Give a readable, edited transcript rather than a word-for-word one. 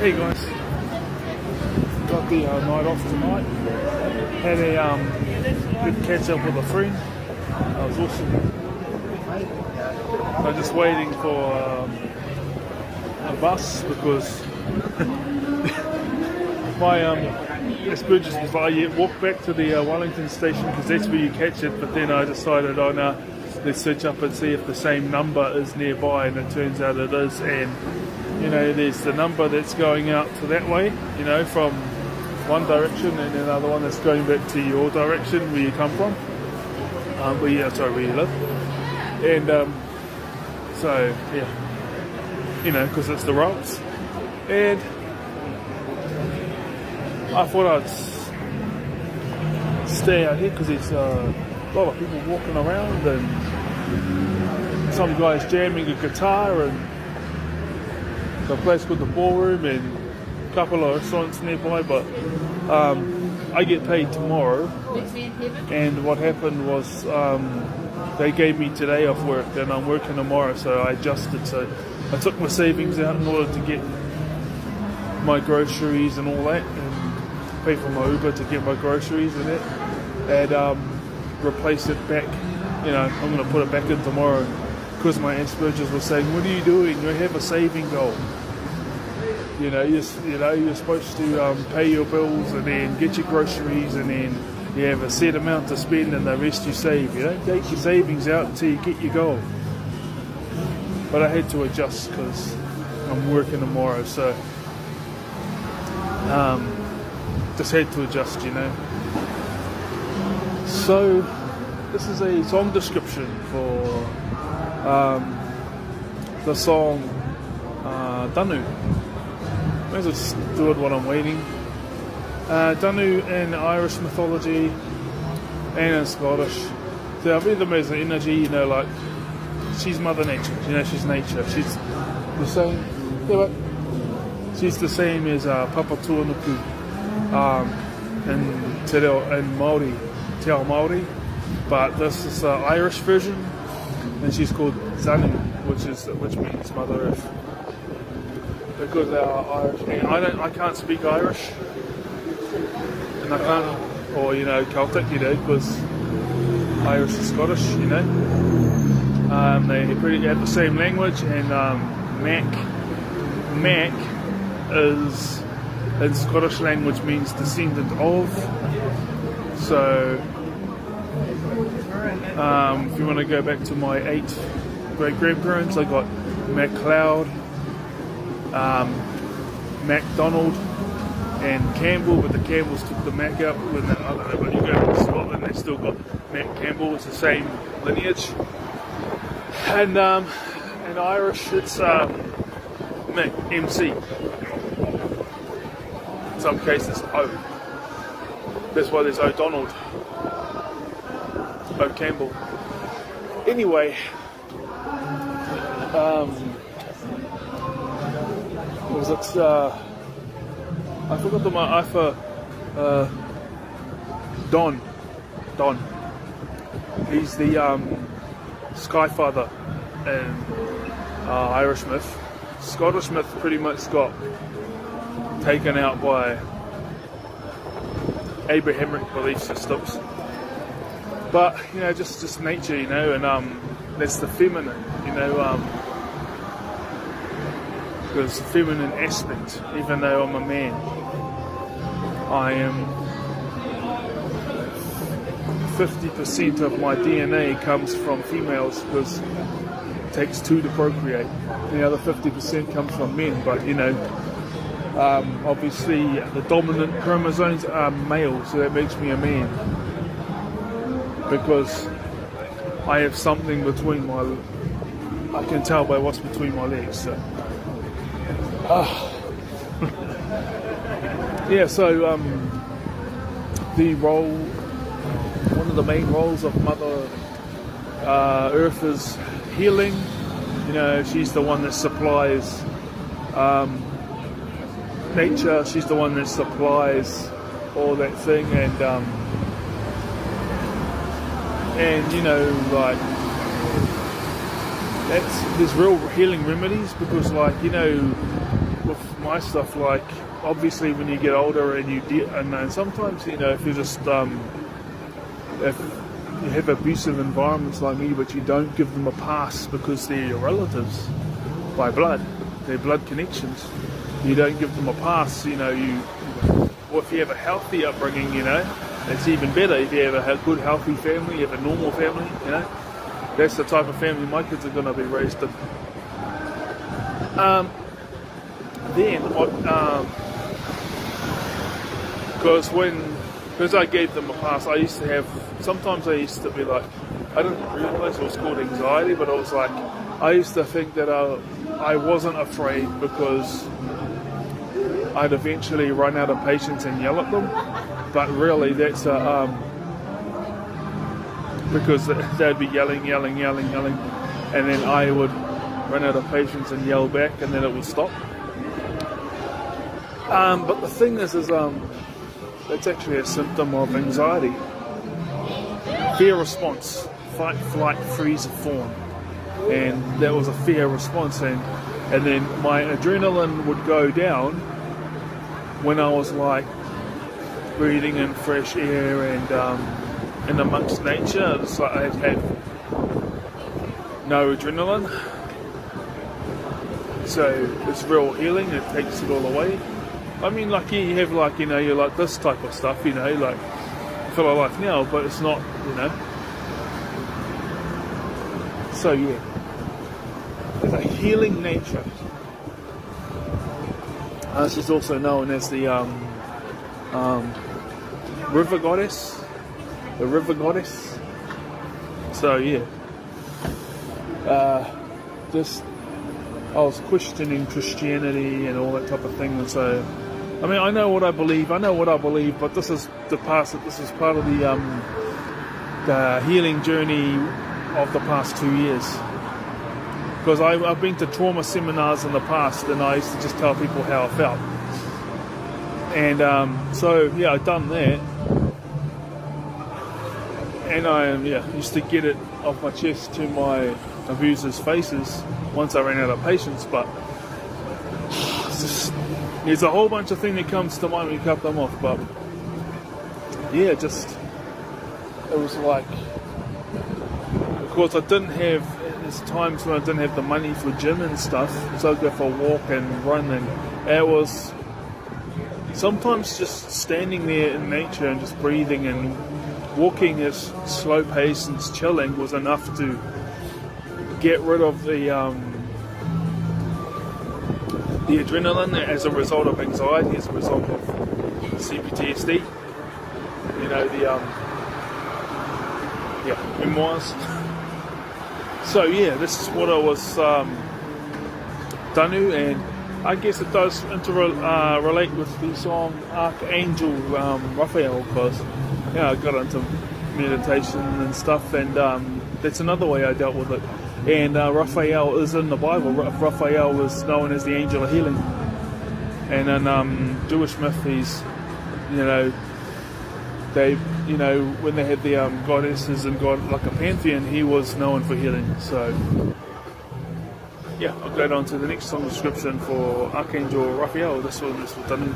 Hey guys, got the night off tonight. Had a good catch up with a friend. That was awesome. I'm just waiting for a bus because my Asperger's was like, yeah, walk back to the Wellington station because that's where you catch it. But then I decided, oh no, let's search up and see if the same number is nearby, and it turns out it is. And you know, there's the number that's going out to that way, you know, from one direction, and another one that's going back to your direction where you come from, where you live. And so yeah, you know, because it's the roads. And I thought I'd stay out here because there's a lot of people walking around and some guys jamming a guitar, and a place called the Ballroom and a couple of restaurants nearby. But I get paid tomorrow, and what happened was they gave me today off work and I'm working tomorrow, so I adjusted. So I took my savings out in order to get my groceries and all that, and pay for my Uber to get my groceries and that, and replace it back. You know, I'm going to put it back in tomorrow because my Asperger's was saying, what are you doing? You have a saving goal. You know, you're supposed to pay your bills and then get your groceries, and then you have a set amount to spend and the rest you save. You don't take your savings out until you get your goal. But I had to adjust because I'm working tomorrow, so just had to adjust, you know. So this is a song description for the song Danu. May as well just do it while I'm waiting. Danu in Irish mythology and in Scottish. So I read them as an energy, you know, like she's Mother Nature, you know, she's nature. She's the same, she's the same as Papa Tuanuku in Te Reo in Māori, Te Ao Māori. But this is the Irish version, and she's called Danu, which means Mother Earth. Because they are Irish, and I can't speak Irish, and I can't, or you know, Celtic, you know, because Irish and Scottish, you know, they pretty have the same language, and Mac is in Scottish language means descendant of. So if you want to go back to my 8 great grandparents, I got MacLeod, MacDonald and Campbell, but the Campbells took the Mac out. I don't know, but you go to Scotland, they still got Mac Campbell. It's the same lineage. And in Irish, it's Mac MC. In some cases, O. That's why there's O'Donnell, O Campbell. Anyway, was it? I forgot the my for Don. He's the Skyfather in Irish myth. Scottish myth pretty much got taken out by Abrahamic belief systems. But you know, just nature, you know, and that's the feminine, you know. Because the feminine aspect, even though I'm a man, I am 50% of my DNA comes from females because it takes 2 to procreate. The other 50% comes from men, but you know, obviously the dominant chromosomes are male, so that makes me a man because I have something between I can tell by what's between my legs. So. Yeah, so one of the main roles of Mother Earth is healing. You know, she's the one that supplies nature. She's the one that supplies all that thing, and you know, like there's real healing remedies because, like, you know, with my stuff, like obviously when you get older and and sometimes if you just if you have abusive environments like me, but you don't give them a pass because they're your relatives by blood, they're blood connections. You don't give them a pass. Or if you have a healthy upbringing, it's even better. If you have a good, healthy family, you have a normal family, that's the type of family my kids are going to be raised in. Because I gave them a pass, sometimes I used to be like, I didn't realise it was called anxiety, but it was like, I used to think that I wasn't afraid because I'd eventually run out of patience and yell at them, but really that's because they'd be yelling, and then I would run out of patience and yell back, and then it would stop. But the thing is it's actually a symptom of anxiety. Fear response, fight, flight, freeze, fawn. And that was a fear response, and then my adrenaline would go down when I was like breathing in fresh air and amongst nature. It's like I'd have no adrenaline, so it's real healing. It takes it all away. I mean, like you have like you're like this type of stuff, like full of life now, but it's not, So yeah, there's a healing nature. This is also known as the river goddess. The river goddess. So yeah, I was questioning Christianity and all that type of thing, and so I mean I know what I believe, but this is this is part of the healing journey of the past 2 years. Because I've been to trauma seminars in the past, and I used to just tell people how I felt. And so yeah, I've done that, and I used to get it off my chest to my abusers' faces once I ran out of patience. But there's a whole bunch of things that comes to mind when you cut them off. But yeah, it was like, of course I didn't have. There's times when I didn't have the money for gym and stuff, so I'd go for a walk and run, and it was sometimes just standing there in nature and just breathing and walking at slow pace and chilling was enough to get rid of the adrenaline as a result of anxiety, as a result of CPTSD. Memoirs. So yeah, this is what I was Danu, and I guess it does relate with the song Archangel Raphael, because I got into meditation and stuff, and that's another way I dealt with it. And Raphael is in the Bible. Raphael was known as the angel of healing, and in Jewish myth, he's when they had the goddesses and God, like a pantheon, he was known for healing. So yeah, I'll go on to the next song description for Archangel Raphael. This one is for Danu.